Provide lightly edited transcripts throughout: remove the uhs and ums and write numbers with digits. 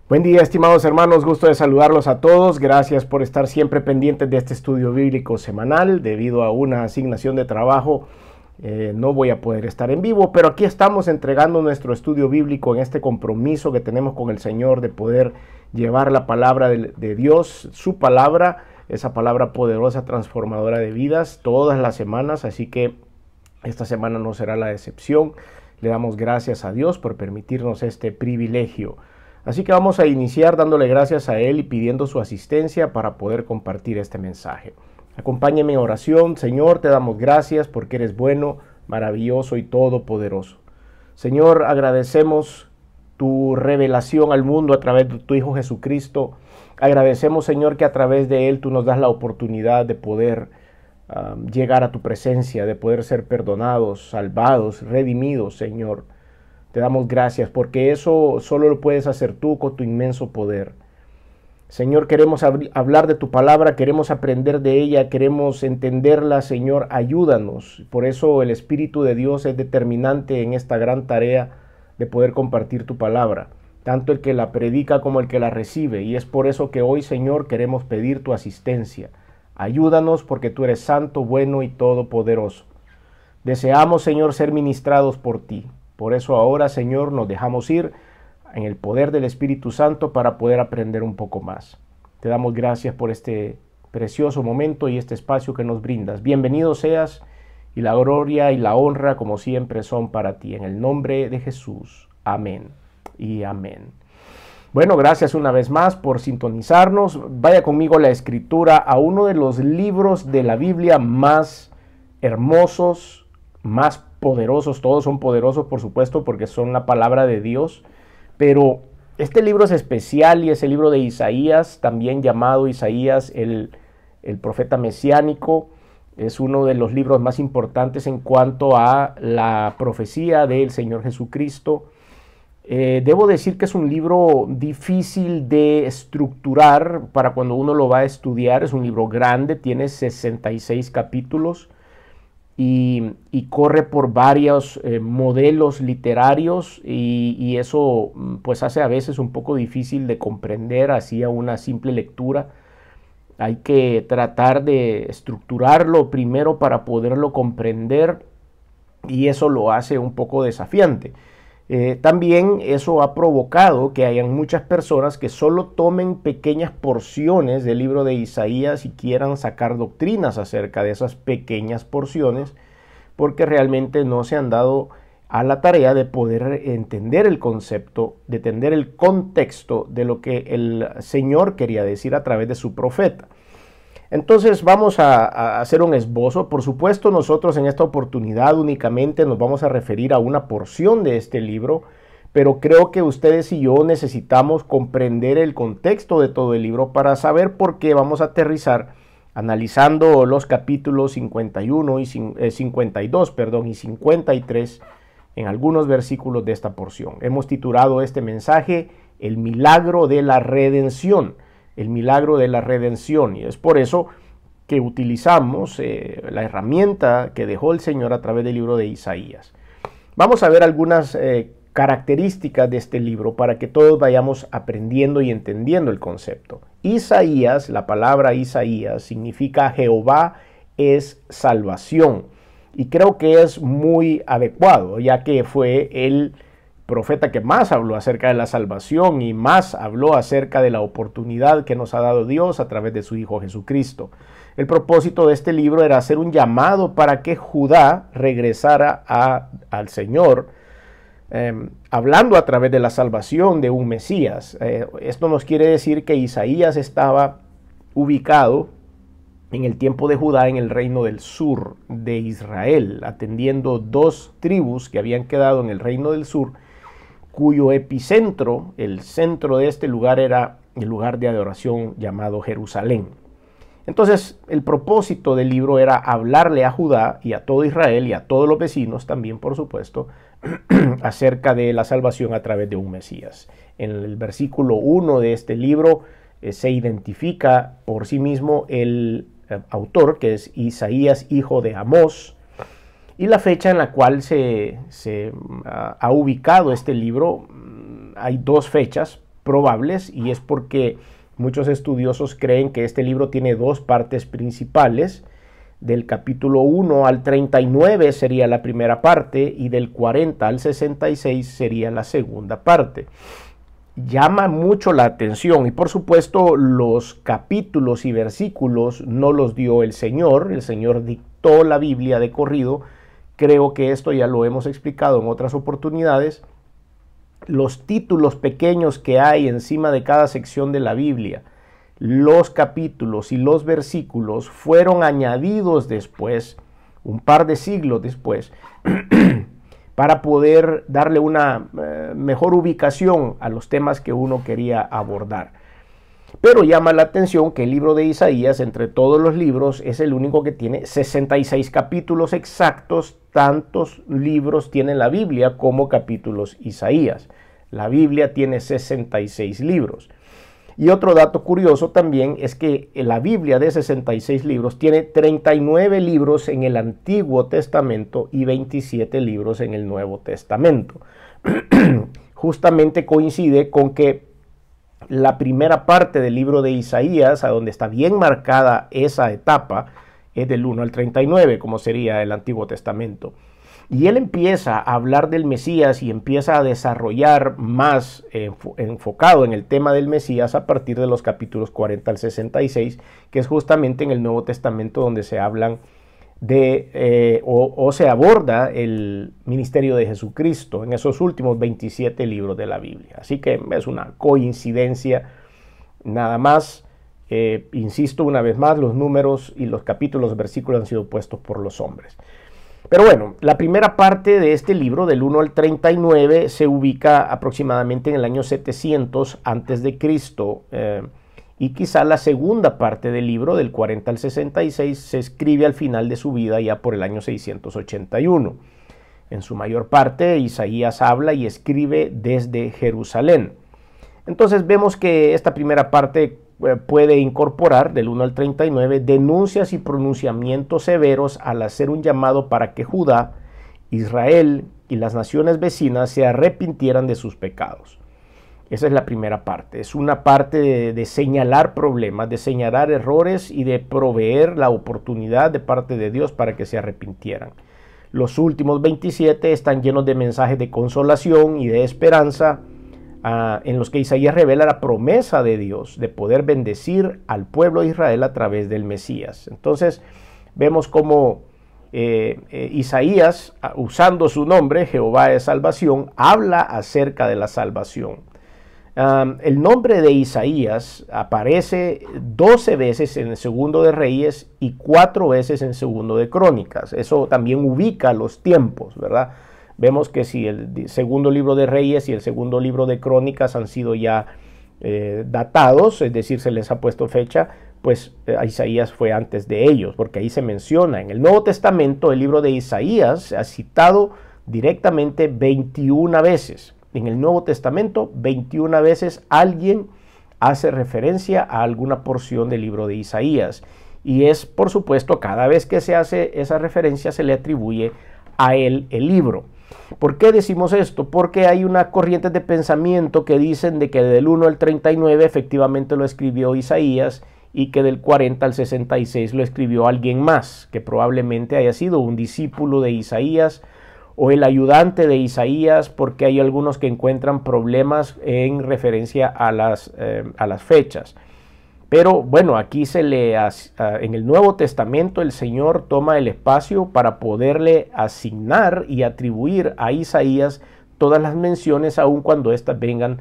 Buen día, estimados hermanos, gusto de saludarlos a todos. Gracias por estar siempre pendientes de este estudio bíblico semanal. Debido a una asignación de trabajo, no voy a poder estar en vivo, pero aquí estamos entregando nuestro estudio bíblico en este compromiso que tenemos con el Señor de poder llevar la palabra de Dios, su palabra, esa palabra poderosa, transformadora de vidas, todas las semanas. Así que esta semana no será la excepción. Le damos gracias a Dios por permitirnos este privilegio. Así que vamos a iniciar dándole gracias a Él y pidiendo su asistencia para poder compartir este mensaje. Acompáñeme en oración. Señor, te damos gracias porque eres bueno, maravilloso y todopoderoso. Señor, agradecemos tu revelación al mundo a través de tu Hijo Jesucristo. Agradecemos, Señor, que a través de Él tú nos das la oportunidad de poder llegar a tu presencia, de poder ser perdonados, salvados, redimidos, Señor. Te damos gracias porque eso solo lo puedes hacer tú con tu inmenso poder. Señor, queremos hablar de tu palabra, queremos aprender de ella, queremos entenderla, Señor, ayúdanos. Por eso el Espíritu de Dios es determinante en esta gran tarea de poder compartir tu palabra, tanto el que la predica como el que la recibe. Y es por eso que hoy, Señor, queremos pedir tu asistencia. Ayúdanos porque tú eres santo, bueno y todopoderoso. Deseamos, Señor, ser ministrados por ti. Por eso ahora, Señor, nos dejamos ir en el poder del Espíritu Santo para poder aprender un poco más. Te damos gracias por este precioso momento y este espacio que nos brindas. Bienvenido seas y la gloria y la honra como siempre son para ti. En el nombre de Jesús. Amén y amén. Bueno, gracias una vez más por sintonizarnos. Vaya conmigo a la Escritura, a uno de los libros de la Biblia más hermosos, más poderosos. Todos son poderosos, por supuesto, porque son la palabra de Dios, pero este libro es especial y es el libro de Isaías, también llamado Isaías el profeta mesiánico. Es uno de los libros más importantes en cuanto a la profecía del Señor Jesucristo. Debo decir que es un libro difícil de estructurar para cuando uno lo va a estudiar. Es un libro grande, tiene 66 capítulos. Y corre por varios modelos literarios y eso pues hace a veces un poco difícil de comprender así a una simple lectura. Hay que tratar de estructurarlo primero para poderlo comprender y eso lo hace un poco desafiante. También eso ha provocado que hayan muchas personas que solo tomen pequeñas porciones del libro de Isaías y quieran sacar doctrinas acerca de esas pequeñas porciones, porque realmente no se han dado a la tarea de poder entender el concepto, de entender el contexto de lo que el Señor quería decir a través de su profeta. Entonces vamos a hacer un esbozo. Por supuesto, nosotros en esta oportunidad únicamente nos vamos a referir a una porción de este libro, pero creo que ustedes y yo necesitamos comprender el contexto de todo el libro para saber por qué vamos a aterrizar analizando los capítulos 51 y 52, y 53 en algunos versículos de esta porción. Hemos titulado este mensaje El milagro de la redención. El milagro de la redención, y es por eso que utilizamos la herramienta que dejó el Señor a través del libro de Isaías. Vamos a ver algunas características de este libro para que todos vayamos aprendiendo y entendiendo el concepto. Isaías, la palabra Isaías significa Jehová es salvación, y creo que es muy adecuado, ya que fue el profeta que más habló acerca de la salvación y más habló acerca de la oportunidad que nos ha dado Dios a través de su Hijo Jesucristo. El propósito de este libro era hacer un llamado para que Judá regresara al Señor, hablando a través de la salvación de un Mesías. Esto nos quiere decir que Isaías estaba ubicado en el tiempo de Judá en el reino del sur de Israel, atendiendo dos tribus que habían quedado en el reino del sur, cuyo epicentro, el centro de este lugar, era el lugar de adoración llamado Jerusalén. Entonces, el propósito del libro era hablarle a Judá y a todo Israel y a todos los vecinos también, por supuesto, acerca de la salvación a través de un Mesías. En el versículo 1 de este libro se identifica por sí mismo el autor, que es Isaías, hijo de Amós, y la fecha en la cual se ha ubicado este libro. Hay dos fechas. probables, y es porque muchos estudiosos creen que este libro tiene dos partes principales. Del capítulo 1 al 39 sería la primera parte y del 40 al 66 sería la segunda parte. Llama mucho la atención y por supuesto los capítulos y versículos no los dio el Señor dictó la Biblia de corrido. Creo que esto ya lo hemos explicado en otras oportunidades. Los títulos pequeños que hay encima de cada sección de la Biblia, los capítulos y los versículos fueron añadidos después, un par de siglos después, para poder darle una mejor ubicación a los temas que uno quería abordar. Pero llama la atención que el libro de Isaías, entre todos los libros, es el único que tiene 66 capítulos exactos. Tantos libros tiene la Biblia como capítulos Isaías. La Biblia tiene 66 libros. Y otro dato curioso también es que la Biblia de 66 libros tiene 39 libros en el Antiguo Testamento y 27 libros en el Nuevo Testamento. Justamente coincide con que la primera parte del libro de Isaías, a donde está bien marcada esa etapa, es del 1 al 39, como sería el Antiguo Testamento. Y él empieza a hablar del Mesías y empieza a desarrollar más enfocado en el tema del Mesías a partir de los capítulos 40 al 66, que es justamente en el Nuevo Testamento donde se hablan de o se aborda el ministerio de Jesucristo en esos últimos 27 libros de la Biblia. Así que es una coincidencia nada más. Insisto una vez más, los números y los capítulos, los versículos han sido puestos por los hombres. Pero bueno, la primera parte de este libro, del 1 al 39, se ubica aproximadamente en el año 700 antes de Cristo, y quizá la segunda parte del libro, del 40 al 66, se escribe al final de su vida, ya por el año 681. En su mayor parte, Isaías habla y escribe desde Jerusalén. Entonces vemos que esta primera parte puede incorporar, del 1 al 39, denuncias y pronunciamientos severos al hacer un llamado para que Judá, Israel y las naciones vecinas se arrepintieran de sus pecados. Esa es la primera parte. Es una parte de señalar problemas, de señalar errores y de proveer la oportunidad de parte de Dios para que se arrepintieran. Los últimos 27 están llenos de mensajes de consolación y de esperanza, en los que Isaías revela la promesa de Dios de poder bendecir al pueblo de Israel a través del Mesías. Entonces vemos cómo Isaías, usando su nombre, Jehová es salvación, habla acerca de la salvación. El nombre de Isaías aparece 12 veces en el Segundo de Reyes y 4 veces en Segundo de Crónicas. Eso también ubica los tiempos, ¿verdad? Vemos que si el segundo libro de Reyes y el segundo libro de Crónicas han sido ya datados, es decir, se les ha puesto fecha, pues Isaías fue antes de ellos, porque ahí se menciona. En el Nuevo Testamento, el libro de Isaías ha citado directamente 21 veces. En el Nuevo Testamento, 21 veces alguien hace referencia a alguna porción del libro de Isaías. Y es, por supuesto, cada vez que se hace esa referencia se le atribuye a él el libro. ¿Por qué decimos esto? Porque hay una corriente de pensamiento que dicen de que del 1 al 39 efectivamente lo escribió Isaías y que del 40 al 66 lo escribió alguien más, que probablemente haya sido un discípulo de Isaías o el ayudante de Isaías, porque hay algunos que encuentran problemas en referencia a las fechas. Pero bueno, aquí en el Nuevo Testamento el Señor toma el espacio para poderle asignar y atribuir a Isaías todas las menciones, aun cuando éstas vengan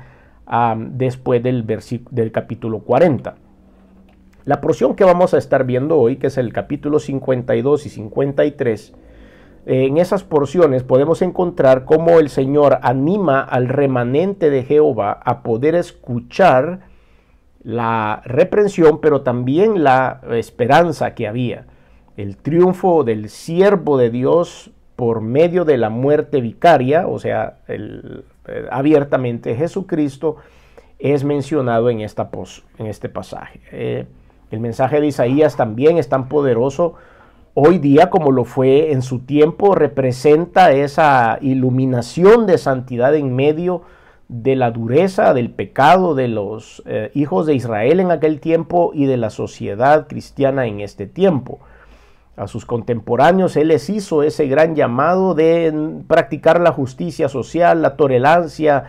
después del capítulo 40. La porción que vamos a estar viendo hoy, que es el capítulo 52 y 53, en esas porciones podemos encontrar cómo el Señor anima al remanente de Jehová a poder escuchar la reprensión, pero también la esperanza que había. El triunfo del siervo de Dios por medio de la muerte vicaria, o sea, abiertamente Jesucristo, es mencionado en este pasaje. El mensaje de Isaías también es tan poderoso hoy día como lo fue en su tiempo. Representa esa iluminación de santidad en medio de la dureza, del pecado de los hijos de Israel en aquel tiempo y de la sociedad cristiana en este tiempo. A sus contemporáneos él les hizo ese gran llamado de practicar la justicia social, la tolerancia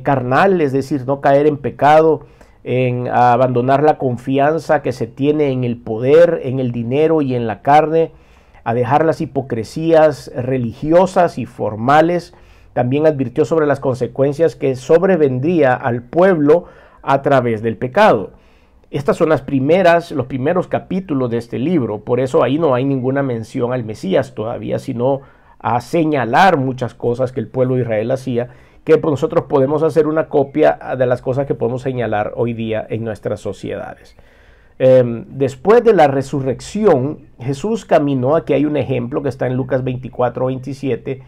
carnal, es decir, no caer en pecado, en abandonar la confianza que se tiene en el poder, en el dinero y en la carne, a dejar las hipocresías religiosas y formales. También advirtió sobre las consecuencias que sobrevendría al pueblo a través del pecado. Estas son los primeros capítulos de este libro, por eso ahí no hay ninguna mención al Mesías todavía, sino a señalar muchas cosas que el pueblo de Israel hacía, que nosotros podemos hacer una copia de las cosas que podemos señalar hoy día en nuestras sociedades. Después de la resurrección, Jesús caminó, aquí hay un ejemplo que está en Lucas 24:27,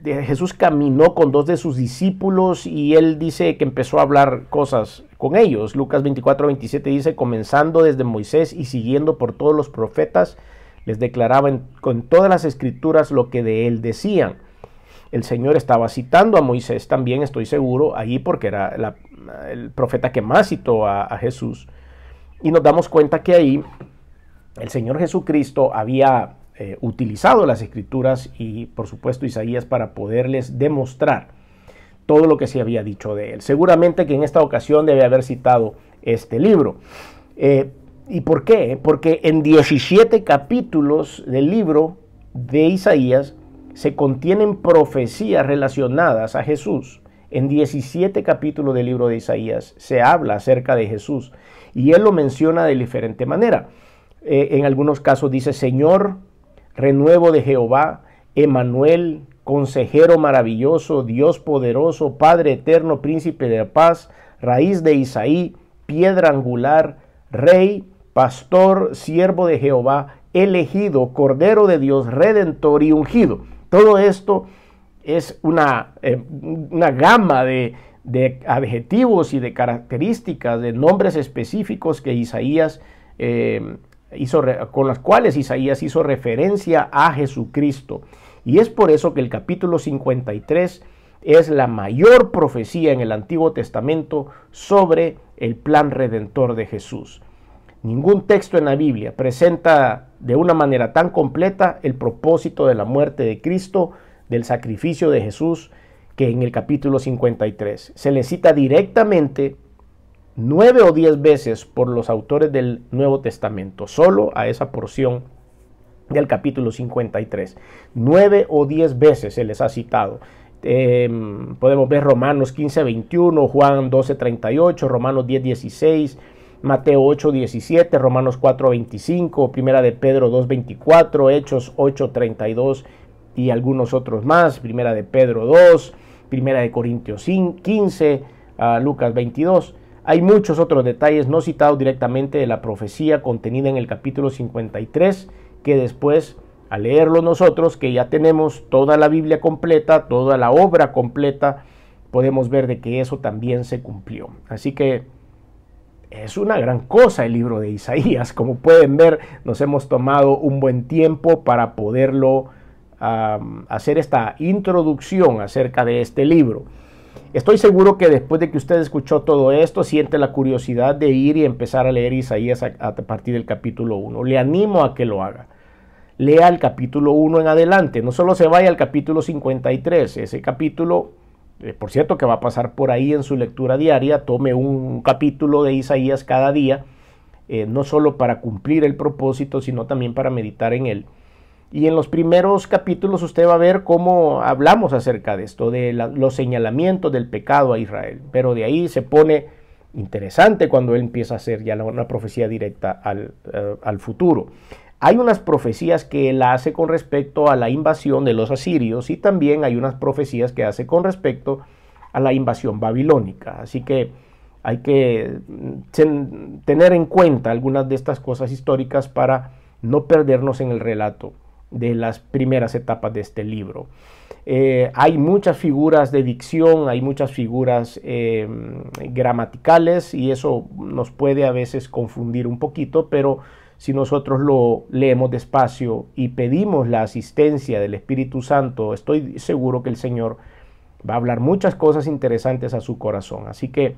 Jesús caminó con dos de sus discípulos y él dice que empezó a hablar cosas con ellos. Lucas 24:27 dice, comenzando desde Moisés y siguiendo por todos los profetas, les declaraba con todas las escrituras lo que de él decían. El Señor estaba citando a Moisés también, estoy seguro, ahí porque era el profeta que más citó a Jesús. Y nos damos cuenta que ahí el Señor Jesucristo había utilizado las escrituras y por supuesto Isaías para poderles demostrar todo lo que se había dicho de él. Seguramente que en esta ocasión debe haber citado este libro. ¿Y por qué? Porque en 17 capítulos del libro de Isaías se contienen profecías relacionadas a Jesús. En 17 capítulos del libro de Isaías se habla acerca de Jesús y él lo menciona de diferente manera. En algunos casos dice Señor, renuevo de Jehová, Emanuel, consejero maravilloso, Dios poderoso, Padre eterno, príncipe de paz, raíz de Isaí, piedra angular, rey, pastor, siervo de Jehová, elegido, cordero de Dios, redentor y ungido. Todo esto es una gama de adjetivos y de características, de nombres específicos que Isaías con las cuales Isaías hizo referencia a Jesucristo. Y es por eso que el capítulo 53 es la mayor profecía en el Antiguo Testamento sobre el plan redentor de Jesús. Ningún texto en la Biblia presenta de una manera tan completa el propósito de la muerte de Cristo, del sacrificio de Jesús, que en el capítulo 53. Se le cita directamente 9 o 10 veces por los autores del Nuevo Testamento, solo a esa porción del capítulo 53. 9 o 10 veces se les ha citado. Podemos ver Romanos 15:21, Juan 12:38, Romanos 10:16, Mateo 8:17, Romanos 4:25, Primera de Pedro 2:24, Hechos 8:32 y algunos otros más, Primera de Pedro 2, Primera de Corintios 15, Lucas 22. Hay muchos otros detalles no citados directamente de la profecía contenida en el capítulo 53, que después, al leerlo nosotros, que ya tenemos toda la Biblia completa, toda la obra completa, podemos ver de que eso también se cumplió. Así que es una gran cosa el libro de Isaías. Como pueden ver, nos hemos tomado un buen tiempo para poderlo hacer esta introducción acerca de este libro. Estoy seguro que después de que usted escuchó todo esto, siente la curiosidad de ir y empezar a leer Isaías a partir del capítulo 1. Le animo a que lo haga. Lea el capítulo 1 en adelante. No solo se vaya al capítulo 53. Ese capítulo, por cierto, que va a pasar por ahí en su lectura diaria. Tome un capítulo de Isaías cada día, no solo para cumplir el propósito, sino también para meditar en él. Y en los primeros capítulos usted va a ver cómo hablamos acerca de esto, de los señalamientos del pecado a Israel. Pero de ahí se pone interesante cuando él empieza a hacer ya una profecía directa al futuro. Hay unas profecías que él hace con respecto a la invasión de los asirios y también hay unas profecías que hace con respecto a la invasión babilónica. Así que hay que tener en cuenta algunas de estas cosas históricas para no perdernos en el relato de las primeras etapas de este libro. Hay muchas figuras de dicción, hay muchas figuras gramaticales y eso nos puede a veces confundir un poquito, pero si nosotros lo leemos despacio y pedimos la asistencia del Espíritu Santo, estoy seguro que el Señor Va a hablar muchas cosas interesantes a su corazón. Así que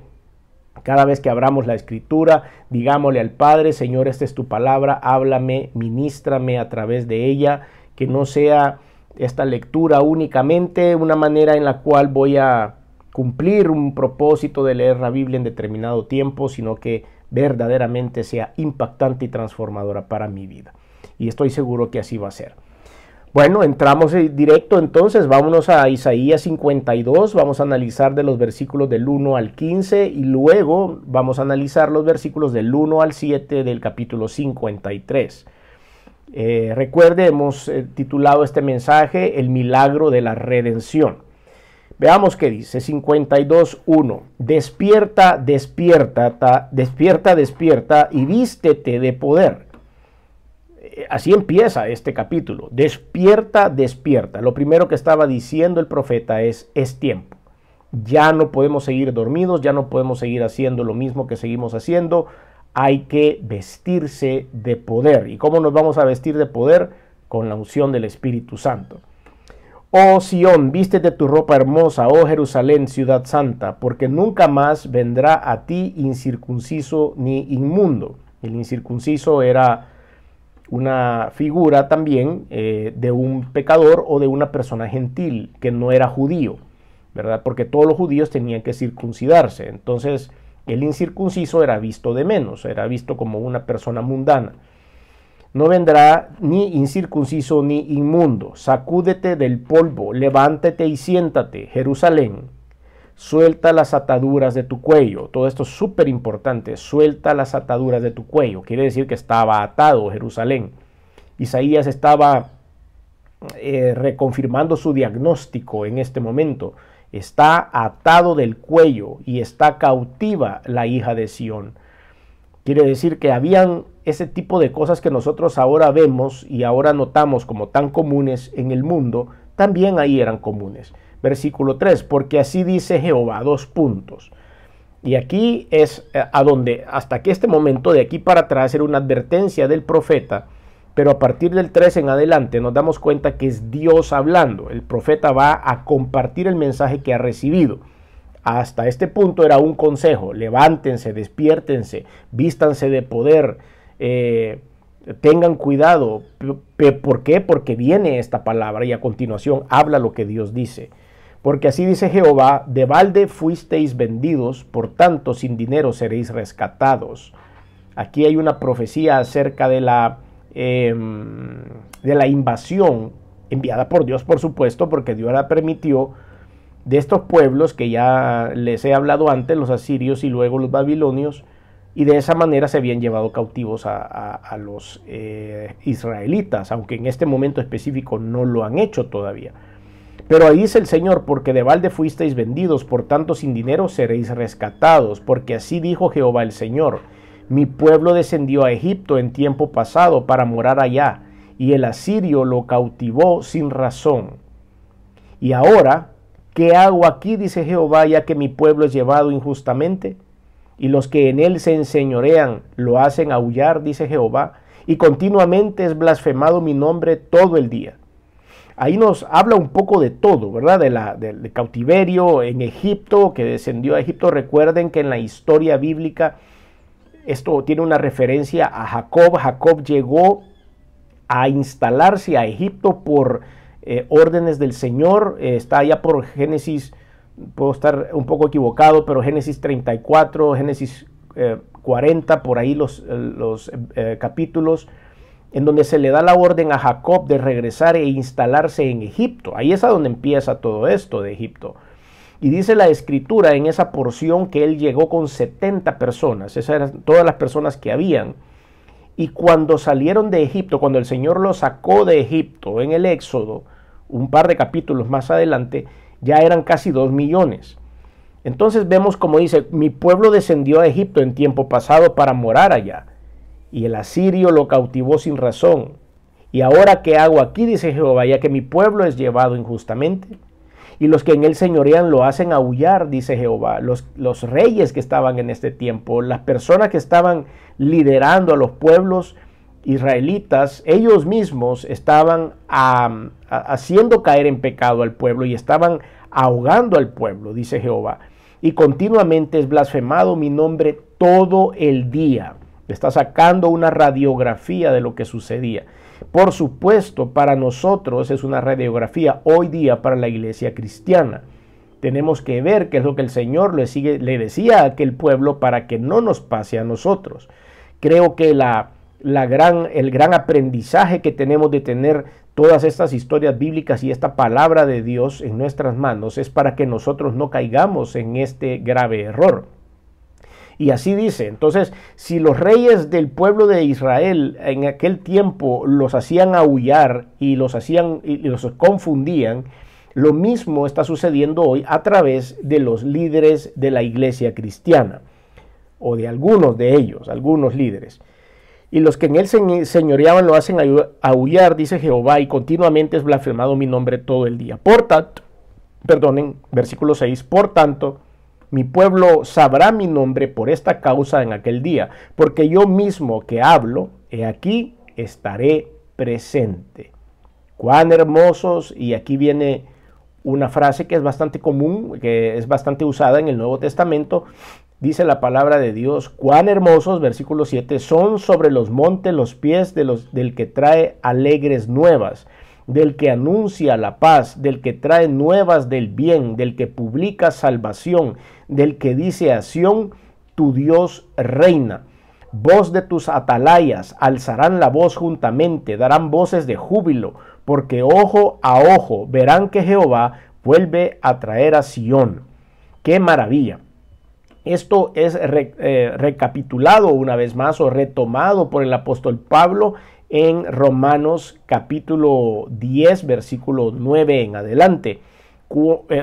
cada vez que abramos la escritura, digámosle al Padre: Señor, esta es tu palabra, háblame, ministrame a través de ella, que no sea esta lectura únicamente una manera en la cual voy a cumplir un propósito de leer la Biblia en determinado tiempo, sino que verdaderamente sea impactante y transformadora para mi vida. Y estoy seguro que así va a ser. Bueno, entramos directo entonces, vámonos a Isaías 52, vamos a analizar de los versículos del 1 al 15 y luego vamos a analizar los versículos del 1 al 7 del capítulo 53. Recuerde, hemos titulado este mensaje El milagro de la redención. Veamos qué dice, 52:1. Despierta, despierta, despierta, despierta y vístete de poder. Así empieza este capítulo. Despierta, despierta. Lo primero que estaba diciendo el profeta es tiempo. Ya no podemos seguir dormidos, ya no podemos seguir haciendo lo mismo que seguimos haciendo. Hay que vestirse de poder. ¿Y cómo nos vamos a vestir de poder? Con la unción del Espíritu Santo. Oh Sión, vístete tu ropa hermosa, oh Jerusalén, ciudad santa, porque nunca más vendrá a ti incircunciso ni inmundo. El incircunciso era una figura también de un pecador o de una persona gentil que no era judío, ¿verdad? Porque todos los judíos tenían que circuncidarse. Entonces el incircunciso era visto de menos, era visto como una persona mundana. No vendrá ni incircunciso ni inmundo. Sacúdete del polvo, levántate y siéntate, Jerusalén. Suelta las ataduras de tu cuello. Todo esto es súper importante. Suelta las ataduras de tu cuello. Quiere decir que estaba atado Jerusalén. Isaías estaba reconfirmando su diagnóstico en este momento. Está atado del cuello y está cautiva la hija de Sión. Quiere decir que habían ese tipo de cosas que nosotros ahora vemos y ahora notamos como tan comunes en el mundo, también ahí eran comunes. Versículo 3, porque así dice Jehová, 2 puntos. Y aquí es a donde, hasta que este momento de aquí para atrás era una advertencia del profeta, pero a partir del 3 en adelante nos damos cuenta que es Dios hablando. El profeta va a compartir el mensaje que ha recibido. Hasta este punto era un consejo: levántense, despiértense, vístanse de poder, tengan cuidado. ¿Por qué? Porque viene esta palabra y a continuación habla lo que Dios dice. Porque así dice Jehová: de balde fuisteis vendidos, por tanto sin dinero seréis rescatados. Aquí hay una profecía acerca de la invasión enviada por Dios, por supuesto, porque Dios la permitió, de estos pueblos que ya les he hablado antes, los asirios y luego los babilonios, y de esa manera se habían llevado cautivos a los israelitas, aunque en este momento específico no lo han hecho todavía. Pero ahí dice el Señor: porque de balde fuisteis vendidos, por tanto sin dinero seréis rescatados, porque así dijo Jehová el Señor: mi pueblo descendió a Egipto en tiempo pasado para morar allá, y el asirio lo cautivó sin razón. Y ahora, ¿qué hago aquí? Dice Jehová, ya que mi pueblo es llevado injustamente, y los que en él se enseñorean lo hacen aullar, dice Jehová, y continuamente es blasfemado mi nombre todo el día. Ahí nos habla un poco de todo, ¿verdad? Del cautiverio en Egipto, que descendió a Egipto. Recuerden que en la historia bíblica esto tiene una referencia a Jacob. Jacob llegó a instalarse a Egipto por órdenes del Señor. Está allá por Génesis, puedo estar un poco equivocado, pero Génesis 34, Génesis 40, por ahí los capítulos, en donde se le da la orden a Jacob de regresar e instalarse en Egipto. Ahí es a donde empieza todo esto de Egipto. Y dice la escritura en esa porción que él llegó con 70 personas. Esas eran todas las personas que habían. Y cuando salieron de Egipto, cuando el Señor los sacó de Egipto en el Éxodo, un par de capítulos más adelante, ya eran casi 2 millones. Entonces vemos como dice: mi pueblo descendió a Egipto en tiempo pasado para morar allá, y el asirio lo cautivó sin razón. Y ahora, ¿qué hago aquí? Dice Jehová, ya que mi pueblo es llevado injustamente, y los que en él señorean lo hacen aullar, dice Jehová. Los reyes que estaban en este tiempo, las personas que estaban liderando a los pueblos israelitas, ellos mismos estaban haciendo caer en pecado al pueblo y estaban ahogando al pueblo, dice Jehová, y continuamente es blasfemado mi nombre todo el día. Está sacando una radiografía de lo que sucedía. Por supuesto, para nosotros es una radiografía hoy día para la iglesia cristiana. Tenemos que ver qué es lo que el Señor le decía a aquel pueblo para que no nos pase a nosotros. Creo que el gran aprendizaje que tenemos de tener todas estas historias bíblicas y esta palabra de Dios en nuestras manos es para que nosotros no caigamos en este grave error. Y así dice, entonces, si los reyes del pueblo de Israel en aquel tiempo los hacían aullar y los confundían, lo mismo está sucediendo hoy a través de los líderes de la iglesia cristiana, o de algunos de ellos, algunos líderes. Y los que en él señoreaban lo hacen aullar, dice Jehová, y continuamente es blasfemado mi nombre todo el día. Versículo 6, por tanto, mi pueblo sabrá mi nombre por esta causa en aquel día, porque yo mismo que hablo, he aquí, estaré presente. Cuán hermosos, y aquí viene una frase que es bastante común, que es bastante usada en el Nuevo Testamento, dice la palabra de Dios, cuán hermosos, versículo 7, son sobre los montes los pies del que trae alegres nuevas, del que anuncia la paz, del que trae nuevas del bien, del que publica salvación, del que dice a Sión, tu Dios reina. Voz de tus atalayas, alzarán la voz juntamente, darán voces de júbilo, porque ojo a ojo verán que Jehová vuelve a traer a Sión. ¡Qué maravilla! Esto es recapitulado una vez más o retomado por el apóstol Pablo en Romanos capítulo 10, versículo 9 en adelante,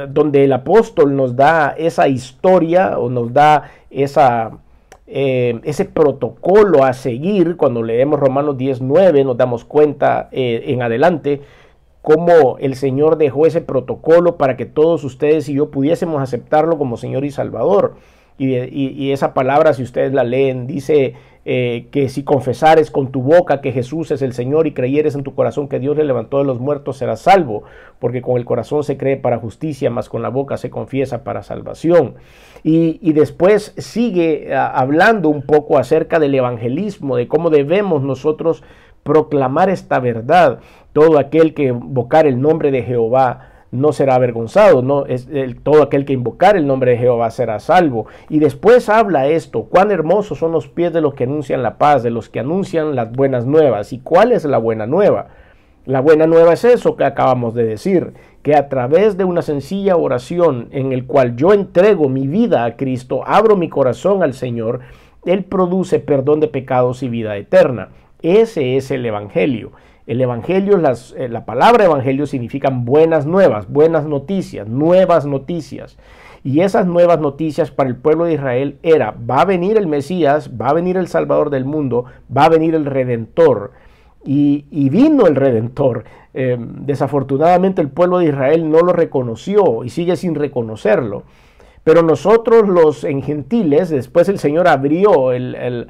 donde el apóstol nos da esa historia o nos da ese protocolo a seguir. Cuando leemos Romanos 10, 9 nos damos cuenta en adelante cómo el Señor dejó ese protocolo para que todos ustedes y yo pudiésemos aceptarlo como Señor y Salvador. Y esa palabra, si ustedes la leen, dice que si confesares con tu boca que Jesús es el Señor y creyeres en tu corazón que Dios le levantó de los muertos, serás salvo, porque con el corazón se cree para justicia, mas con la boca se confiesa para salvación. Y después sigue hablando un poco acerca del evangelismo, de cómo debemos nosotros proclamar esta verdad. Todo aquel que invocar el nombre de Jehová no será avergonzado, todo aquel que invocar el nombre de Jehová será salvo. Y después habla esto, cuán hermosos son los pies de los que anuncian la paz, de los que anuncian las buenas nuevas. ¿Y cuál es la buena nueva? La buena nueva es eso que acabamos de decir, que a través de una sencilla oración en el cual yo entrego mi vida a Cristo, abro mi corazón al Señor, Él produce perdón de pecados y vida eterna. Ese es el Evangelio. El Evangelio, la palabra Evangelio significan buenas nuevas, buenas noticias, nuevas noticias. Y esas nuevas noticias para el pueblo de Israel era, va a venir el Mesías, va a venir el Salvador del mundo, va a venir el Redentor. Y vino el Redentor. Desafortunadamente el pueblo de Israel no lo reconoció y sigue sin reconocerlo. Pero nosotros los gentiles, después el Señor abrió el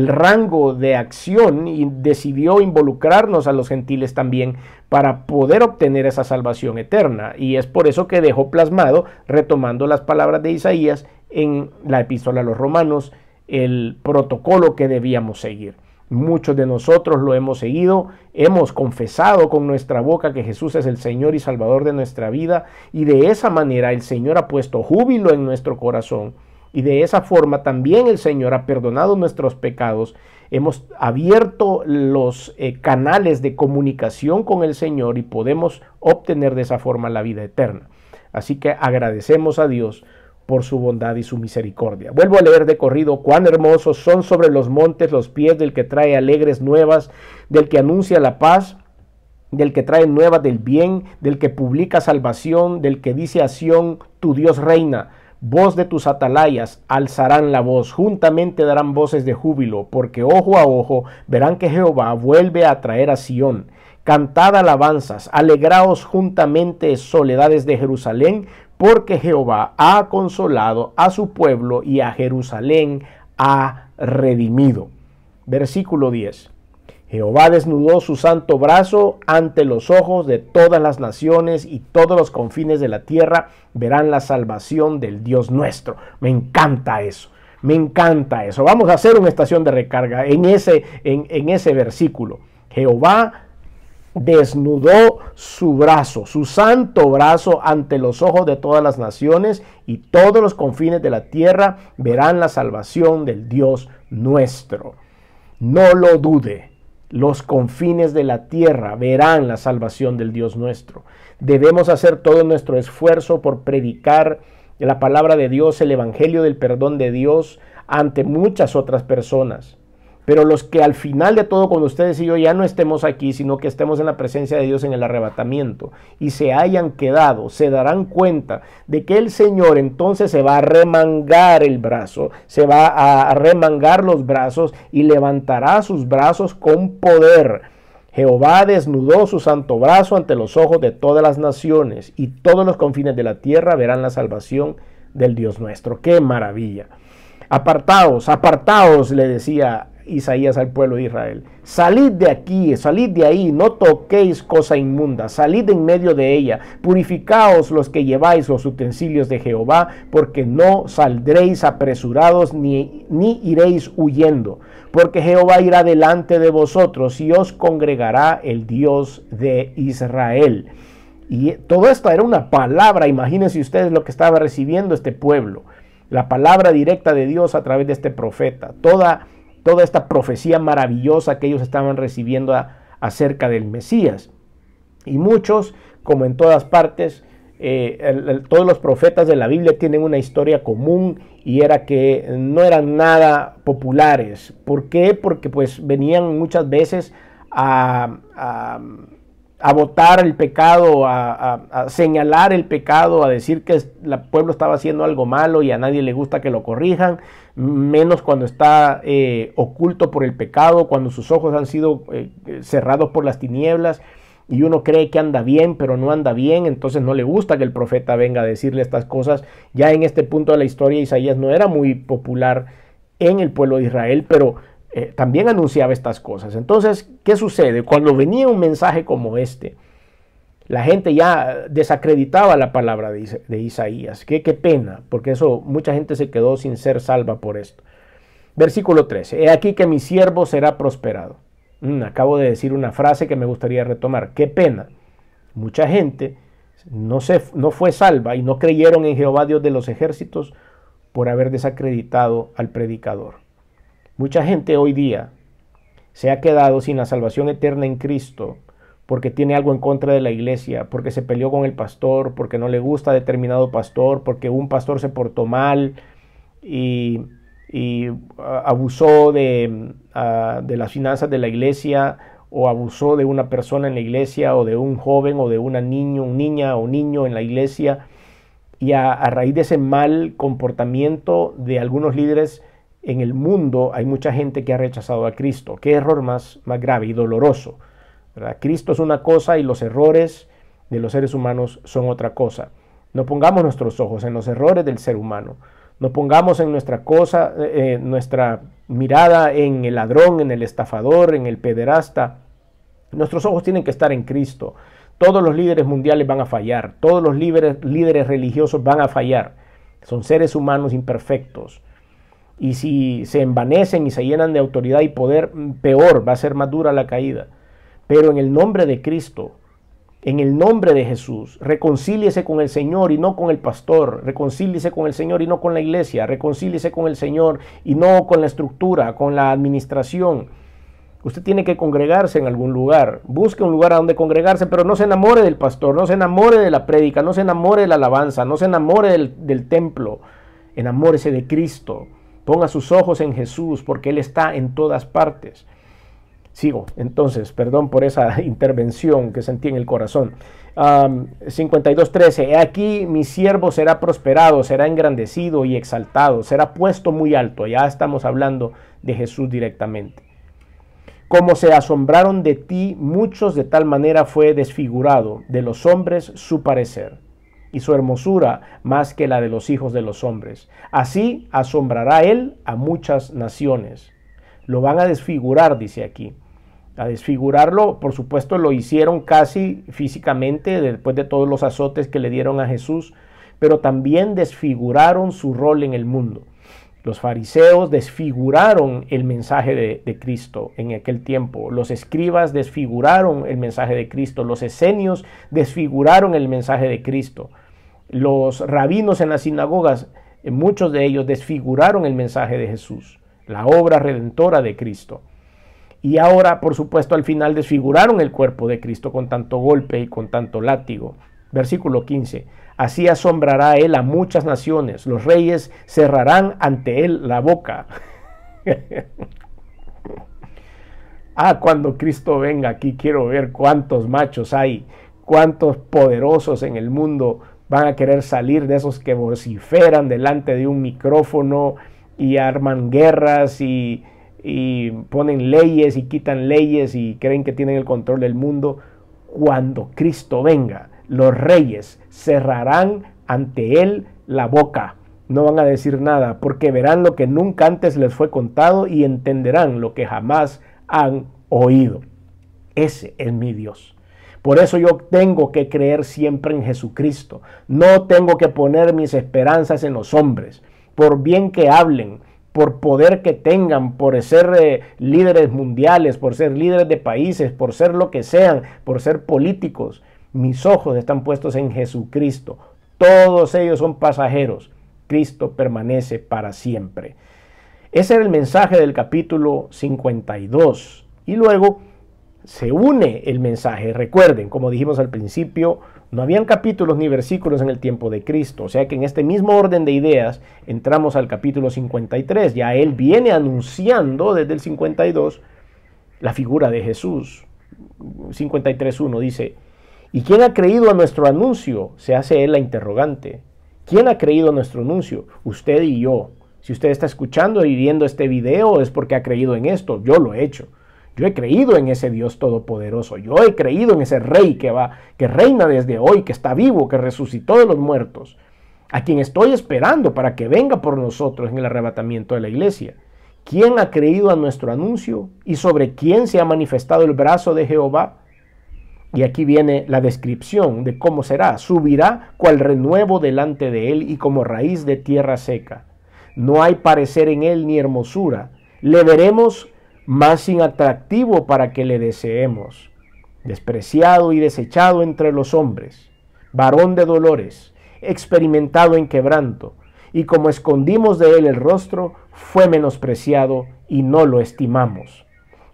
rango de acción y decidió involucrarnos a los gentiles también para poder obtener esa salvación eterna. Y es por eso que dejó plasmado, retomando las palabras de Isaías en la epístola a los Romanos, el protocolo que debíamos seguir. Muchos de nosotros lo hemos seguido, hemos confesado con nuestra boca que Jesús es el Señor y Salvador de nuestra vida, y de esa manera el Señor ha puesto júbilo en nuestro corazón. Y de esa forma también el Señor ha perdonado nuestros pecados. Hemos abierto los canales de comunicación con el Señor y podemos obtener de esa forma la vida eterna. Así que agradecemos a Dios por su bondad y su misericordia. Vuelvo a leer de corrido, cuán hermosos son sobre los montes los pies del que trae alegres nuevas, del que anuncia la paz, del que trae nuevas del bien, del que publica salvación, del que dice a Sión, tu Dios reina. Voz de tus atalayas alzarán la voz, juntamente darán voces de júbilo, porque ojo a ojo verán que Jehová vuelve a traer a Sión. Cantad alabanzas, alegraos juntamente, soledades de Jerusalén, porque Jehová ha consolado a su pueblo y a Jerusalén ha redimido. Versículo 10. Jehová desnudó su santo brazo ante los ojos de todas las naciones, y todos los confines de la tierra verán la salvación del Dios nuestro. Me encanta eso. Me encanta eso. Vamos a hacer una estación de recarga en ese versículo. Jehová desnudó su brazo, su santo brazo, ante los ojos de todas las naciones, y todos los confines de la tierra verán la salvación del Dios nuestro. No lo dude. Los confines de la tierra verán la salvación del Dios nuestro. Debemos hacer todo nuestro esfuerzo por predicar la palabra de Dios, el evangelio del perdón de Dios, ante muchas otras personas. Pero los que al final de todo, cuando ustedes y yo ya no estemos aquí, sino que estemos en la presencia de Dios en el arrebatamiento y se hayan quedado, se darán cuenta de que el Señor entonces se va a remangar el brazo, se va a remangar los brazos y levantará sus brazos con poder. Jehová desnudó su santo brazo ante los ojos de todas las naciones, y todos los confines de la tierra verán la salvación del Dios nuestro. ¡Qué maravilla! Apartaos, apartaos, le decía Isaías al pueblo de Israel. Salid de aquí, salid de ahí, no toquéis cosa inmunda, salid de en medio de ella, purificaos los que lleváis los utensilios de Jehová, porque no saldréis apresurados ni iréis huyendo, porque Jehová irá delante de vosotros y os congregará el Dios de Israel. Y todo esto era una palabra, imagínense ustedes lo que estaba recibiendo este pueblo, la palabra directa de Dios a través de este profeta, toda esta profecía maravillosa que ellos estaban recibiendo acerca del Mesías. Y muchos, como en todas partes, todos los profetas de la Biblia tienen una historia común, y era que no eran nada populares. ¿Por qué? Porque pues venían muchas veces a votar el pecado, a señalar el pecado, a decir que el pueblo estaba haciendo algo malo y a nadie le gusta que lo corrijan, menos cuando está oculto por el pecado, cuando sus ojos han sido cerrados por las tinieblas y uno cree que anda bien, pero no anda bien. Entonces no le gusta que el profeta venga a decirle estas cosas. Ya en este punto de la historia, Isaías no era muy popular en el pueblo de Israel, pero también anunciaba estas cosas. Entonces, ¿qué sucede? Cuando venía un mensaje como este, la gente ya desacreditaba la palabra de Isaías. Qué pena, porque eso mucha gente se quedó sin ser salva por esto. Versículo 13. He aquí que mi siervo será prosperado. Acabo de decir una frase que me gustaría retomar. Qué pena. Mucha gente no fue salva y no creyeron en Jehová Dios de los ejércitos por haber desacreditado al predicador. Mucha gente hoy día se ha quedado sin la salvación eterna en Cristo porque tiene algo en contra de la iglesia, porque se peleó con el pastor, porque no le gusta determinado pastor, porque un pastor se portó mal y abusó de las finanzas de la iglesia, o abusó de una persona en la iglesia, o de un joven, o de una niña o niño en la iglesia. Y a raíz de ese mal comportamiento de algunos líderes en el mundo, hay mucha gente que ha rechazado a Cristo. Qué error más grave y doloroso, ¿verdad? Cristo es una cosa y los errores de los seres humanos son otra cosa. No pongamos nuestros ojos en los errores del ser humano. No pongamos en nuestra mirada en el ladrón, en el estafador, en el pederasta. Nuestros ojos tienen que estar en Cristo. Todos los líderes mundiales van a fallar. Todos los líderes religiosos van a fallar. Son seres humanos imperfectos. Y si se envanecen y se llenan de autoridad y poder, peor, va a ser más dura la caída. Pero en el nombre de Cristo, en el nombre de Jesús, reconcíliese con el Señor y no con el pastor. Reconcíliese con el Señor y no con la iglesia. Reconcíliese con el Señor y no con la estructura, con la administración. Usted tiene que congregarse en algún lugar. Busque un lugar a donde congregarse, pero no se enamore del pastor, no se enamore de la prédica, no se enamore de la alabanza, no se enamore del templo. Enamórese de Cristo. Ponga sus ojos en Jesús, porque Él está en todas partes. Sigo, entonces, perdón por esa intervención que sentí en el corazón. 52:13. He aquí mi siervo será prosperado, será engrandecido y exaltado, será puesto muy alto. Ya estamos hablando de Jesús directamente. Como se asombraron de ti muchos, de tal manera fue desfigurado de los hombres su parecer, y su hermosura más que la de los hijos de los hombres. Así asombrará él a muchas naciones. Lo van a desfigurar, dice aquí. A desfigurarlo, por supuesto, lo hicieron casi físicamente después de todos los azotes que le dieron a Jesús, pero también desfiguraron su rol en el mundo. Los fariseos desfiguraron el mensaje de Cristo en aquel tiempo. Los escribas desfiguraron el mensaje de Cristo. Los esenios desfiguraron el mensaje de Cristo. Los rabinos en las sinagogas, muchos de ellos desfiguraron el mensaje de Jesús, la obra redentora de Cristo. Y ahora, por supuesto, al final desfiguraron el cuerpo de Cristo con tanto golpe y con tanto látigo. Versículo 15. Así asombrará él a muchas naciones. Los reyes cerrarán ante él la boca. Cuando Cristo venga aquí, quiero ver cuántos machos hay, cuántos poderosos en el mundo van a querer salir, de esos que vociferan delante de un micrófono y arman guerras y ponen leyes y quitan leyes y creen que tienen el control del mundo. Cuando Cristo venga, los reyes cerrarán ante él la boca. No van a decir nada, porque verán lo que nunca antes les fue contado y entenderán lo que jamás han oído. Ese es mi Dios. Por eso yo tengo que creer siempre en Jesucristo. No tengo que poner mis esperanzas en los hombres, por bien que hablen, por poder que tengan, por ser líderes mundiales, por ser líderes de países, por ser lo que sean, por ser políticos. Mis ojos están puestos en Jesucristo. Todos ellos son pasajeros. Cristo permanece para siempre. Ese era el mensaje del capítulo 52. Y luego se une el mensaje. Recuerden, como dijimos al principio, no habían capítulos ni versículos en el tiempo de Cristo. O sea que en este mismo orden de ideas entramos al capítulo 53. Ya él viene anunciando desde el 52 la figura de Jesús. 53.1 dice: ¿y quién ha creído a nuestro anuncio? Se hace él la interrogante. ¿Quién ha creído a nuestro anuncio? Usted y yo. Si usted está escuchando y viendo este video es porque ha creído en esto. Yo lo he hecho. Yo he creído en ese Dios todopoderoso. Yo he creído en ese Rey que reina desde hoy, que está vivo, que resucitó de los muertos, a quien estoy esperando para que venga por nosotros en el arrebatamiento de la iglesia. ¿Quién ha creído a nuestro anuncio? ¿Y sobre quién se ha manifestado el brazo de Jehová? Y aquí viene la descripción de cómo será. Subirá cual renuevo delante de él y como raíz de tierra seca. No hay parecer en él ni hermosura. Le veremos más sin atractivo para que le deseemos. Despreciado y desechado entre los hombres, varón de dolores, experimentado en quebranto, y como escondimos de él el rostro, fue menospreciado y no lo estimamos.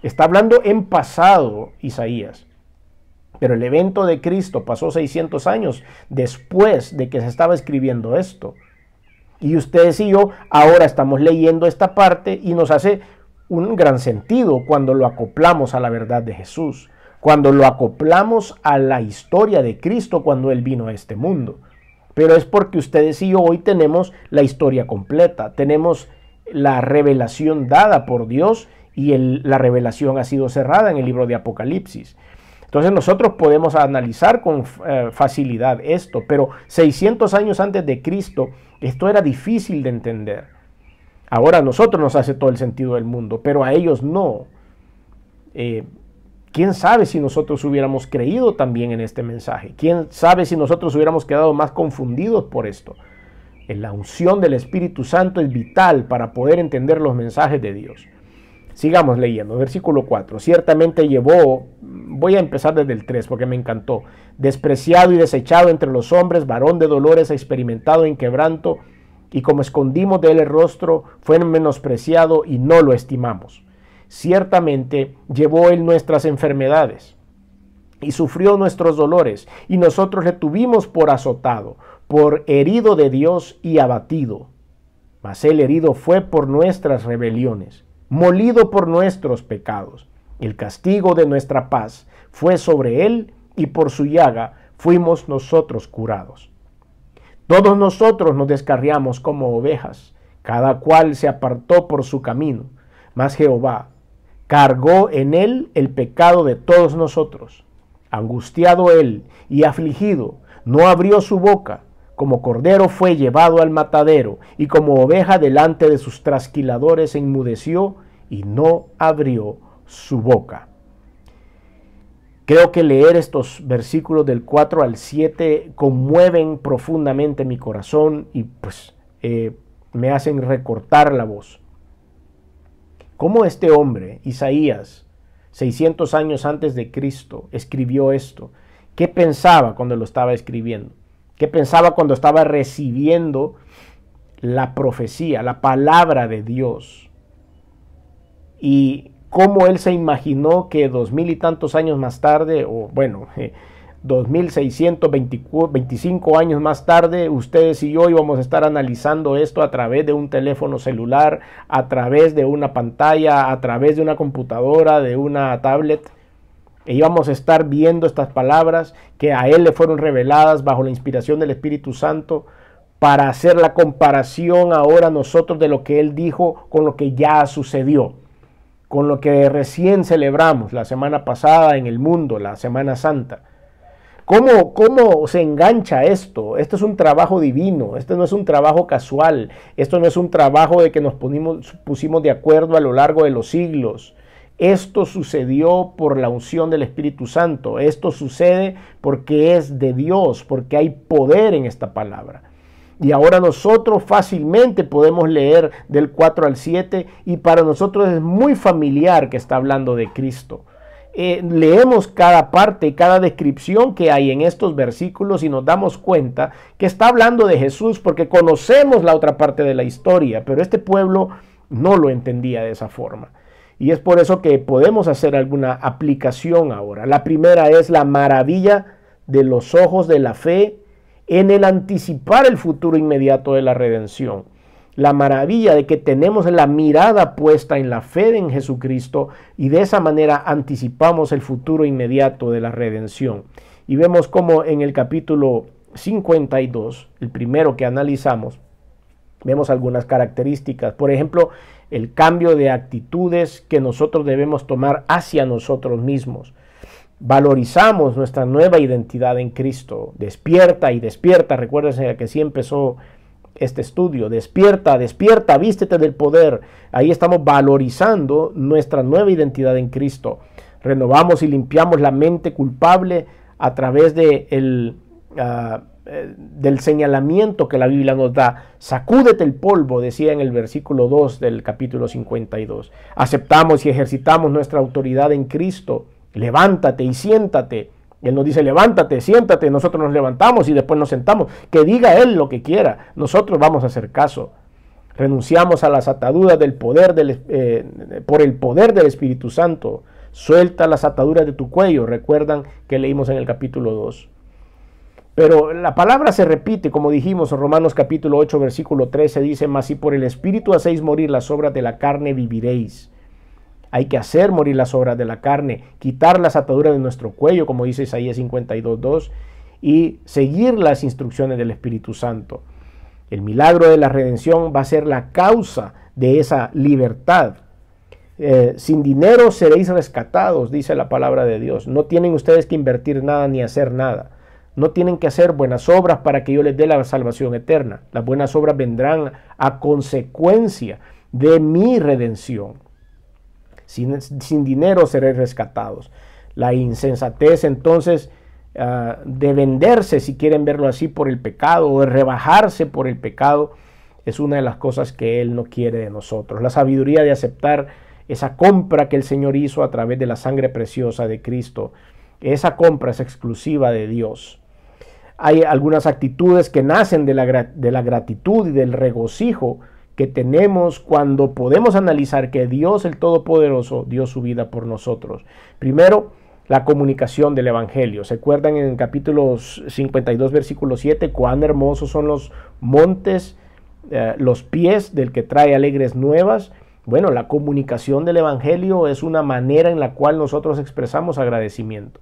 Está hablando en pasado Isaías, pero el evento de Cristo pasó 600 años después de que se estaba escribiendo esto. Y ustedes y yo ahora estamos leyendo esta parte y nos hace un gran sentido cuando lo acoplamos a la verdad de Jesús, cuando lo acoplamos a la historia de Cristo cuando Él vino a este mundo. Pero es porque ustedes y yo hoy tenemos la historia completa, tenemos la revelación dada por Dios y la revelación ha sido cerrada en el libro de Apocalipsis. Entonces nosotros podemos analizar con facilidad esto, pero 600 años antes de Cristo esto era difícil de entender. Ahora a nosotros nos hace todo el sentido del mundo, pero a ellos no. ¿Quién sabe si nosotros hubiéramos creído también en este mensaje? ¿Quién sabe si nosotros hubiéramos quedado más confundidos por esto? La unción del Espíritu Santo es vital para poder entender los mensajes de Dios. Sigamos leyendo, versículo 4. Ciertamente llevó, voy a empezar desde el 3 porque me encantó, despreciado y desechado entre los hombres, varón de dolores, experimentado en quebranto, y como escondimos de él el rostro, fue menospreciado y no lo estimamos. Ciertamente llevó él nuestras enfermedades y sufrió nuestros dolores, y nosotros le tuvimos por azotado, por herido de Dios y abatido. Mas él herido fue por nuestras rebeliones, molido por nuestros pecados. El castigo de nuestra paz fue sobre él, y por su llaga fuimos nosotros curados. Todos nosotros nos descarriamos como ovejas, cada cual se apartó por su camino, mas Jehová cargó en él el pecado de todos nosotros. Angustiado él y afligido, no abrió su boca, como cordero fue llevado al matadero, y como oveja delante de sus trasquiladores enmudeció y no abrió su boca. Creo que leer estos versículos del 4 al 7 conmueven profundamente mi corazón y pues me hacen recortar la voz. ¿Cómo este hombre, Isaías, 600 años antes de Cristo, escribió esto? ¿Qué pensaba cuando lo estaba escribiendo? ¿Qué pensaba cuando estaba recibiendo la profecía, la palabra de Dios? Y cómo él se imaginó que 2000 y tantos años más tarde, o bueno, 2625 años más tarde, ustedes y yo íbamos a estar analizando esto a través de un teléfono celular, a través de una pantalla, a través de una computadora, de una tablet. E íbamos a estar viendo estas palabras que a él le fueron reveladas bajo la inspiración del Espíritu Santo para hacer la comparación ahora nosotros de lo que él dijo con lo que ya sucedió, con lo que recién celebramos la semana pasada en el mundo, la Semana Santa. ¿Cómo se engancha esto? Esto es un trabajo divino, esto no es un trabajo casual, esto no es un trabajo de que nos pusimos de acuerdo a lo largo de los siglos. Esto sucedió por la unción del Espíritu Santo, esto sucede porque es de Dios, porque hay poder en esta palabra. Y ahora nosotros fácilmente podemos leer del 4 al 7 y para nosotros es muy familiar que está hablando de Cristo. Leemos cada parte, cada descripción que hay en estos versículos y nos damos cuenta que está hablando de Jesús porque conocemos la otra parte de la historia, pero este pueblo no lo entendía de esa forma. Y es por eso que podemos hacer alguna aplicación ahora. La primera es la maravilla de los ojos de la fe en el anticipar el futuro inmediato de la redención. La maravilla de que tenemos la mirada puesta en la fe en Jesucristo y de esa manera anticipamos el futuro inmediato de la redención. Y vemos como en el capítulo 52, el primero que analizamos, vemos algunas características. Por ejemplo, el cambio de actitudes que nosotros debemos tomar hacia nosotros mismos. Valorizamos nuestra nueva identidad en Cristo. Despierta y despierta. Recuérdense que así empezó este estudio. Despierta, despierta, vístete del poder. Ahí estamos valorizando nuestra nueva identidad en Cristo. Renovamos y limpiamos la mente culpable a través del señalamiento que la Biblia nos da. Sacúdete el polvo, decía en el versículo 2 del capítulo 52. Aceptamos y ejercitamos nuestra autoridad en Cristo. Levántate y siéntate. Él nos dice levántate, siéntate, nosotros nos levantamos y después nos sentamos. Que diga Él lo que quiera, nosotros vamos a hacer caso. Renunciamos a las ataduras del poder por el poder del Espíritu Santo. Suelta las ataduras de tu cuello, recuerdan que leímos en el capítulo 2. Pero la palabra se repite, como dijimos en Romanos capítulo 8, versículo 13, dice, mas si por el Espíritu hacéis morir las obras de la carne, viviréis. Hay que hacer morir las obras de la carne, quitar las ataduras de nuestro cuello, como dice Isaías 52:2, y seguir las instrucciones del Espíritu Santo. El milagro de la redención va a ser la causa de esa libertad. Sin dinero seréis rescatados, dice la palabra de Dios. No tienen ustedes que invertir nada ni hacer nada. No tienen que hacer buenas obras para que yo les dé la salvación eterna. Las buenas obras vendrán a consecuencia de mi redención. Sin dinero seréis rescatados. La insensatez entonces de venderse, si quieren verlo así, por el pecado o de rebajarse por el pecado es una de las cosas que Él no quiere de nosotros. La sabiduría de aceptar esa compra que el Señor hizo a través de la sangre preciosa de Cristo. Esa compra es exclusiva de Dios. Hay algunas actitudes que nacen de la gratitud y del regocijo que tenemos cuando podemos analizar que Dios el Todopoderoso dio su vida por nosotros. Primero, la comunicación del Evangelio. ¿Se acuerdan en el capítulo 52, versículo 7? Cuán hermosos son los montes, los pies del que trae alegres nuevas. Bueno, la comunicación del Evangelio es una manera en la cual nosotros expresamos agradecimiento.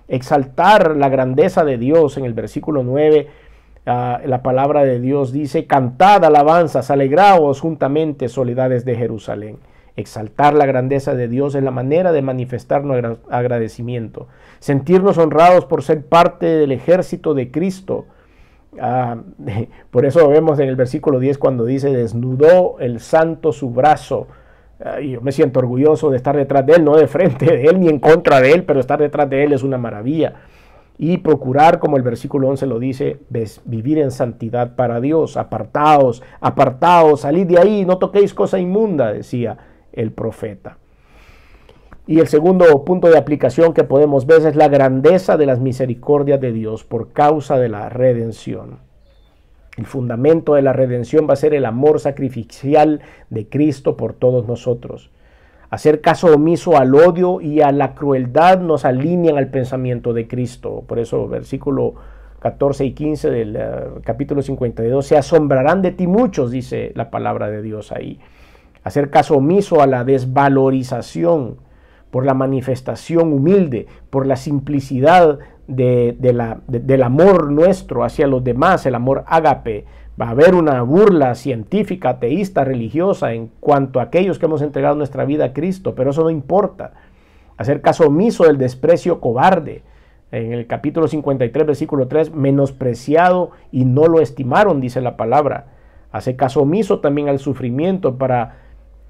Exaltar la grandeza de Dios en el versículo 9. La palabra de Dios dice, cantad alabanzas, alegraos juntamente, soledades de Jerusalén. Exaltar la grandeza de Dios es la manera de manifestar nuestro agradecimiento. Sentirnos honrados por ser parte del ejército de Cristo. Por eso vemos en el versículo 10 cuando dice, desnudó el santo su brazo yo me siento orgulloso de estar detrás de Él, no de frente de Él ni en contra de Él, pero estar detrás de Él es una maravilla. Y procurar, como el versículo 11 lo dice, vivir en santidad para Dios, apartaos, salid de ahí, no toquéis cosa inmunda, decía el profeta. Y el segundo punto de aplicación que podemos ver es la grandeza de las misericordias de Dios por causa de la redención. El fundamento de la redención va a ser el amor sacrificial de Cristo por todos nosotros. Hacer caso omiso al odio y a la crueldad nos alinean al pensamiento de Cristo. Por eso, versículo 14 y 15 del capítulo 52, se asombrarán de ti muchos, dice la palabra de Dios ahí. Hacer caso omiso a la desvalorización, por la manifestación humilde, por la simplicidad del amor nuestro hacia los demás, el amor ágape. Va a haber una burla científica, ateísta, religiosa en cuanto a aquellos que hemos entregado nuestra vida a Cristo, pero eso no importa. Hacer caso omiso del desprecio cobarde. En el capítulo 53, versículo 3, menospreciado y no lo estimaron, dice la palabra. Hacer caso omiso también al sufrimiento para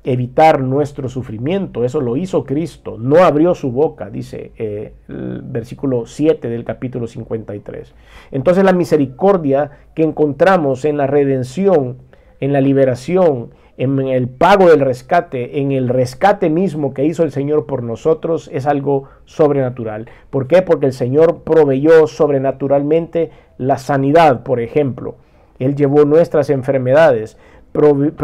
evitar nuestro sufrimiento. Eso lo hizo Cristo. No abrió su boca, dice el versículo 7 del capítulo 53. Entonces la misericordia que encontramos en la redención, en la liberación, en el pago del rescate, en el rescate mismo que hizo el Señor por nosotros, es algo sobrenatural. ¿Por qué? Porque el Señor proveyó sobrenaturalmente la sanidad, por ejemplo. Él llevó nuestras enfermedades.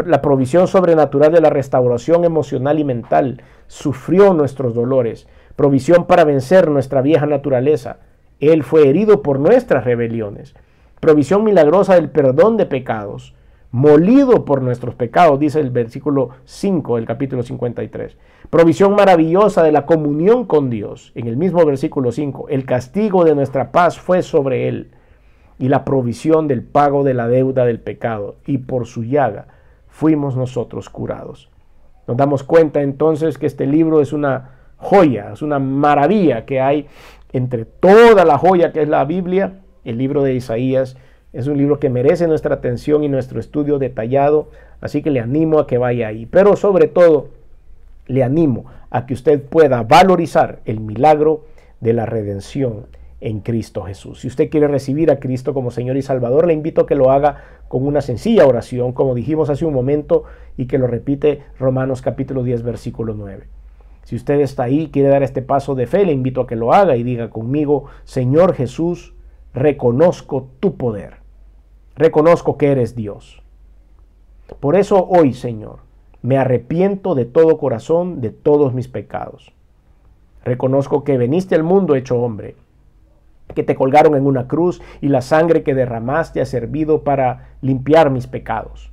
La provisión sobrenatural de la restauración emocional y mental, sufrió nuestros dolores, provisión para vencer nuestra vieja naturaleza. Él fue herido por nuestras rebeliones, provisión milagrosa del perdón de pecados, molido por nuestros pecados, dice el versículo 5 del capítulo 53. Provisión maravillosa de la comunión con Dios, en el mismo versículo 5, el castigo de nuestra paz fue sobre él, y la provisión del pago de la deuda del pecado, y por su llaga fuimos nosotros curados. Nos damos cuenta entonces que este libro es una joya, es una maravilla que hay entre toda la joya que es la Biblia. El libro de Isaías es un libro que merece nuestra atención y nuestro estudio detallado, así que le animo a que vaya ahí. Pero sobre todo, le animo a que usted pueda valorizar el milagro de la redención en Cristo Jesús. Si usted quiere recibir a Cristo como Señor y Salvador, le invito a que lo haga con una sencilla oración, como dijimos hace un momento, y que lo repite Romanos capítulo 10, versículo 9. Si usted está ahí y quiere dar este paso de fe, le invito a que lo haga y diga conmigo: Señor Jesús, reconozco tu poder, reconozco que eres Dios. Por eso hoy, Señor, me arrepiento de todo corazón de todos mis pecados. Reconozco que veniste al mundo hecho hombre, que te colgaron en una cruz y la sangre que derramaste ha servido para limpiar mis pecados.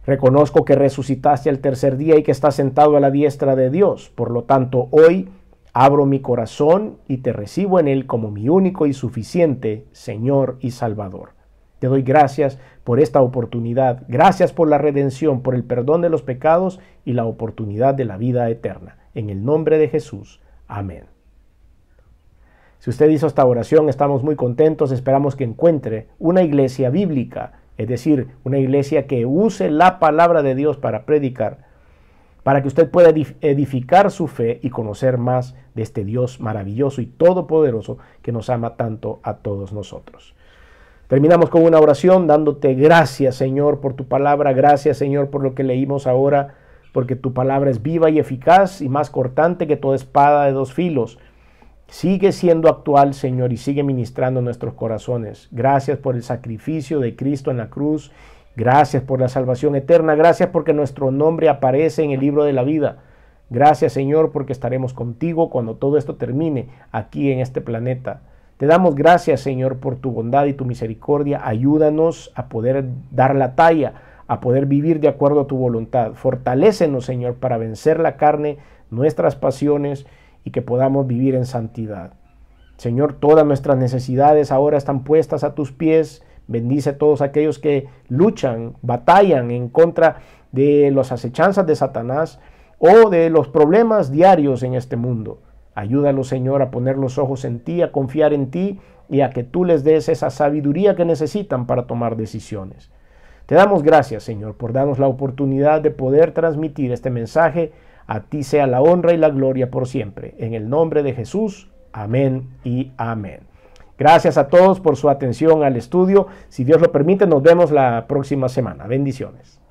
Reconozco que resucitaste al tercer día y que estás sentado a la diestra de Dios. Por lo tanto, hoy abro mi corazón y te recibo en él como mi único y suficiente Señor y Salvador. Te doy gracias por esta oportunidad. Gracias por la redención, por el perdón de los pecados y la oportunidad de la vida eterna. En el nombre de Jesús. Amén. Si usted hizo esta oración, estamos muy contentos. Esperamos que encuentre una iglesia bíblica, es decir, una iglesia que use la palabra de Dios para predicar, para que usted pueda edificar su fe y conocer más de este Dios maravilloso y todopoderoso que nos ama tanto a todos nosotros. Terminamos con una oración dándote gracias, Señor, por tu palabra. Gracias, Señor, por lo que leímos ahora, porque tu palabra es viva y eficaz y más cortante que toda espada de dos filos. Sigue siendo actual, Señor, y sigue ministrando nuestros corazones. Gracias por el sacrificio de Cristo en la cruz. Gracias por la salvación eterna. Gracias porque nuestro nombre aparece en el libro de la vida. Gracias, Señor, porque estaremos contigo cuando todo esto termine aquí en este planeta. Te damos gracias, Señor, por tu bondad y tu misericordia. Ayúdanos a poder dar la talla, a poder vivir de acuerdo a tu voluntad. Fortalécenos, Señor, para vencer la carne, nuestras pasiones, y que podamos vivir en santidad. Señor, todas nuestras necesidades ahora están puestas a tus pies. Bendice a todos aquellos que luchan, batallan en contra de las acechanzas de Satanás o de los problemas diarios en este mundo. Ayúdalos, Señor, a poner los ojos en ti, a confiar en ti y a que tú les des esa sabiduría que necesitan para tomar decisiones. Te damos gracias, Señor, por darnos la oportunidad de poder transmitir este mensaje. A ti sea la honra y la gloria por siempre. En el nombre de Jesús, amén y amén. Gracias a todos por su atención al estudio. Si Dios lo permite, nos vemos la próxima semana. Bendiciones.